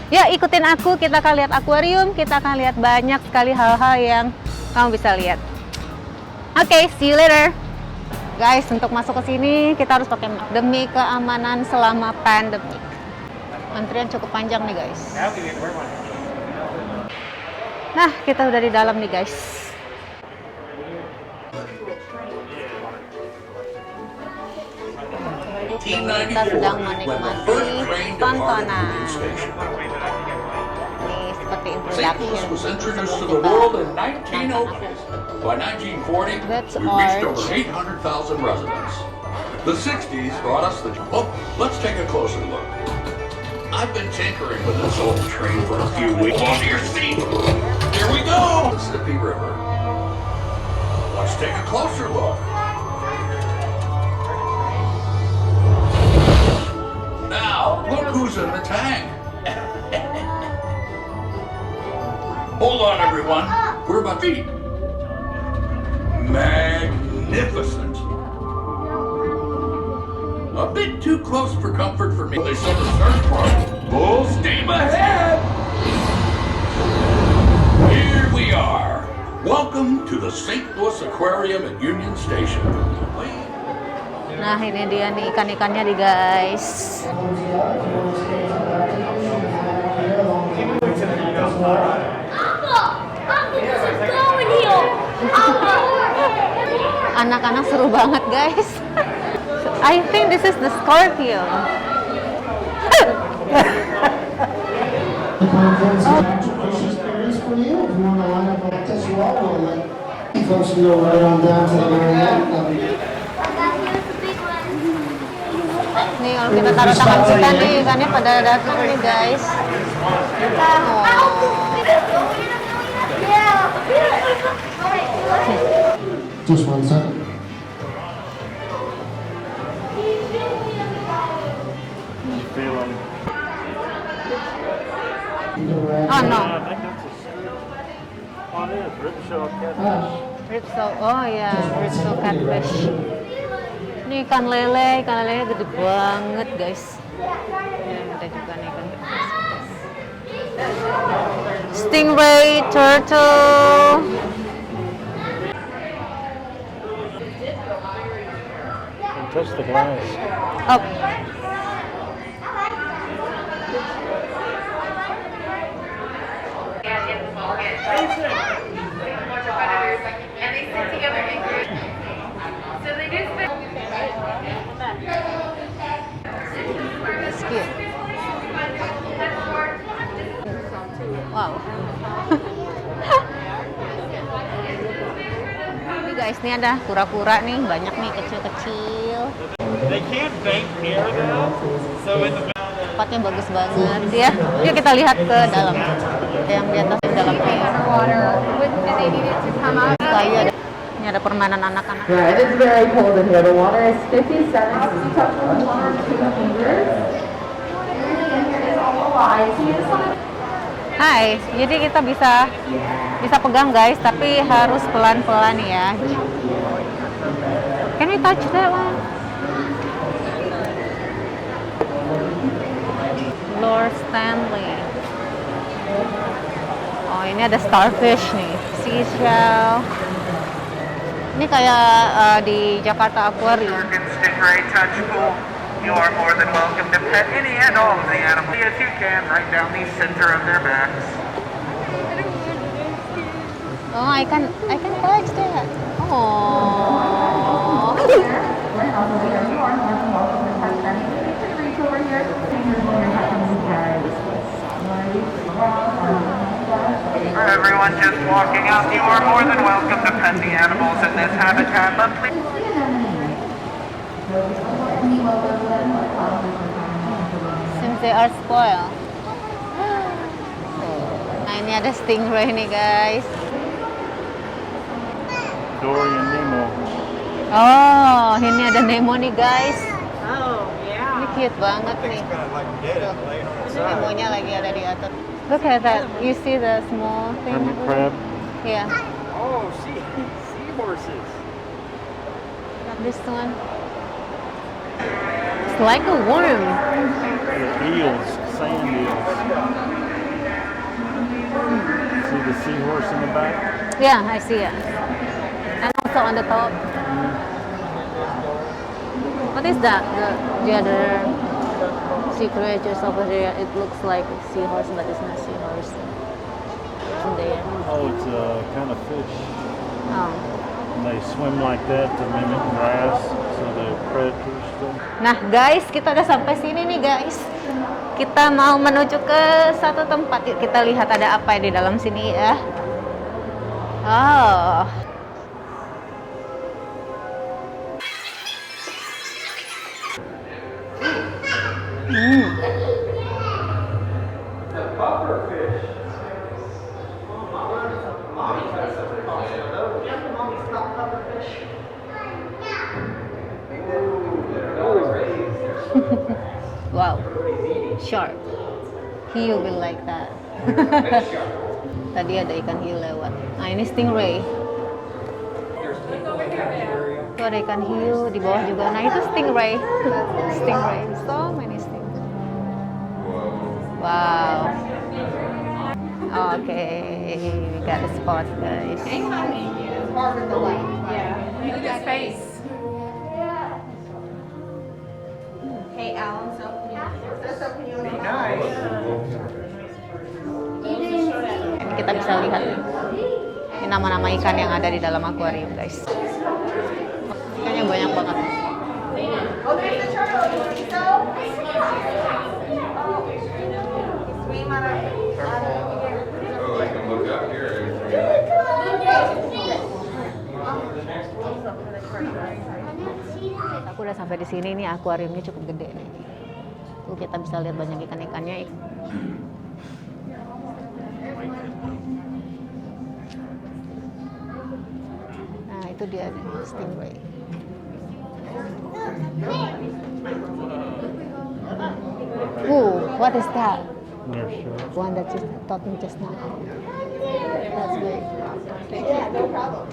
Ya, ikutin aku, kita akan lihat akuarium, kita akan lihat banyak sekali hal-hal yang kamu bisa lihat. Oke, see you later. Guys, untuk masuk ke sini kita harus pakai map demi keamanan selama pandemi. Antrian cukup panjang nih, guys. Nah, kita udah di dalam nih, guys. Kita sedang menikmati tontonan. Ini seperti introduction. was introduced to the world in 1908. By 1940, That's we reached art. over 800,000 residents. The 60s brought us the... Oh, let's take a closer look. I've been tinkering with this old train for a few weeks. Hold on to your seat. Here we go. Mississippi River. Let's take a closer look. Now, look who's in the tank. Hold on, everyone. We're about to eat. Magnificent. A bit too close for comfort for me. They summer search party. Full steam ahead. Here we are. Welcome to the St. Louis Aquarium at Union Station. Nah, ini dia nih ikan-ikannya nih, guys. Anak-anak seru banget, guys. I think this is the scorpion. Nih, kalau kita taruh tangan kita nih, ikannya pada datang nih, guys. Just one second. Oh, no. Ash. Ripsaw, oh ya, ripsaw catfish. Ini ikan lele gede banget, guys. Ya, ada juga nih ikan catfish. Stingray, turtle. Touch the glass. Oh. That's cute. Wow. Ini guys, nih ada kura-kura nih, banyak nih kecil-kecil. They can't bank here though, so in the Tempatnya bagus banget ya. Yuk kita lihat ke dalam. Yang di atas di dalam air. Kayu ada. Ini ada permainan anak-anak. Yeah, it is very cold in here. The water is 57 to touch the water 2 meters. Hai, jadi kita bisa pegang guys, tapi harus pelan-pelan ya. Can we touch that one? Lord Stanley. Oh, ini ada starfish nih, seashell. Ini kayak di Jakarta Aquarium. Stingray touch pool. You are more than welcome to pet any and all of the animals as you can right down the center of their backs. Oh, I can touch that. Oh. For everyone just walking up, you are more than welcome to pet the animals in this habitat, but please. Since they are spoiled. Nah, ini ada stingray nih guys. Dory and Nemo. Oh, ini ada Nemo nih guys. Oh, yeah. Ini cute banget nih. Tuh, Nemonya lagi ada di atas. Look at that. You see the small thing? Hermit crab. Yeah. Oh, seahorses. This one. It's like a worm. Eels. sand is. See the seahorse in the back? Yeah, I see it. And also on the top. What is that? The other sea creatures over there. It looks like a seahorse, but it's not seahorse. In there. Oh, it's a kind of fish. Oh. And they swim like that to mimic grass, so they're predators too. Nah guys, kita udah sampai sini nih guys. Kita mau menuju ke satu tempat. Yuk kita lihat ada apa di dalam sini ya. Oh. Wow, shark. Hiu will like that. Tadi ada ikan hiu lewat. Nah ini stingray. Itu ada ikan hiu di bawah juga. Nah itu stingray. Stingray. So many stingray. Wow. Okay, we got a spot, guys. Part of the light. Yeah. Look at his face. Hey, Alan, so can you be nice? Ini kita bisa lihat nih. Ini nama-nama ikan yang ada di dalam akuarium, guys. Ikannya banyak banget. Oh, there's the turtle. You want to go? Swim on a... Oh, I can look up here. Aku udah sampai di sini nih, akuariumnya cukup gede nih. Tuh kita bisa lihat banyak ikan-ikannya. Nah itu dia nih, stingray. What is that? One that just taught me just now. That's great. Yeah, no problem.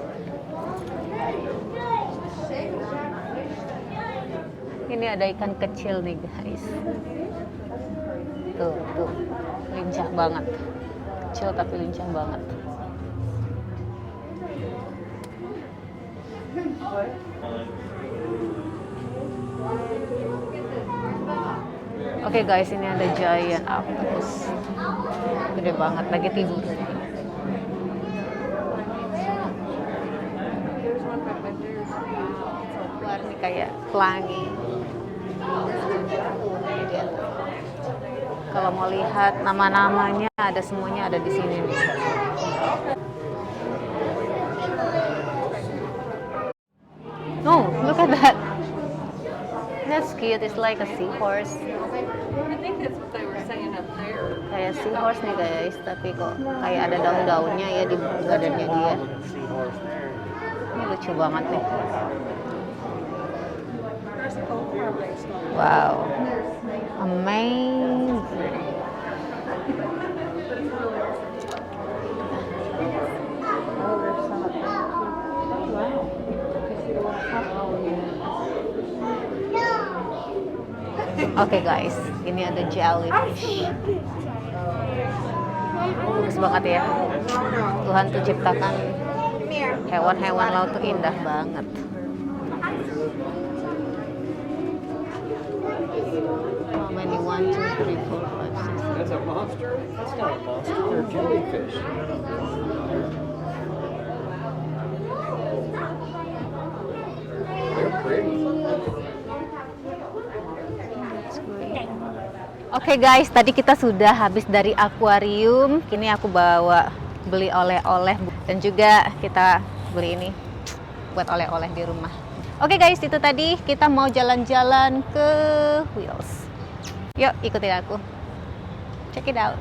Ini ada ikan kecil nih guys. Tuh, lincah banget. Kecil tapi lincah banget. Oke guys, ini ada giant octopus. Gede banget, lagi tidur. Warna kayak pelangi. Kalau mau lihat nama-namanya ada semuanya ada di sini nih. Oh, look at that. That's cute. It's like a seahorse. I think that's what they were saying up there. Kayak seahorse nih guys, tapi kok kayak ada daun-daunnya ya di badannya dia. Ini lucu banget nih. Wow, amazing. Oke guys, ini ada jellyfish. Bagus banget ya. Tuhan tuh ciptakan hewan-hewan laut tuh indah banget. How many? 1, 2, 3, 4, 5, 6. That's a monster? That's not a monster. They're jellyfish. They're pretty. Oke guys, tadi kita sudah habis dari akuarium. Kini aku bawa beli oleh-oleh dan juga kita beli ini buat oleh-oleh di rumah. Oke guys, itu tadi kita mau jalan-jalan ke Wheels. Yuk ikutin aku. Check it out.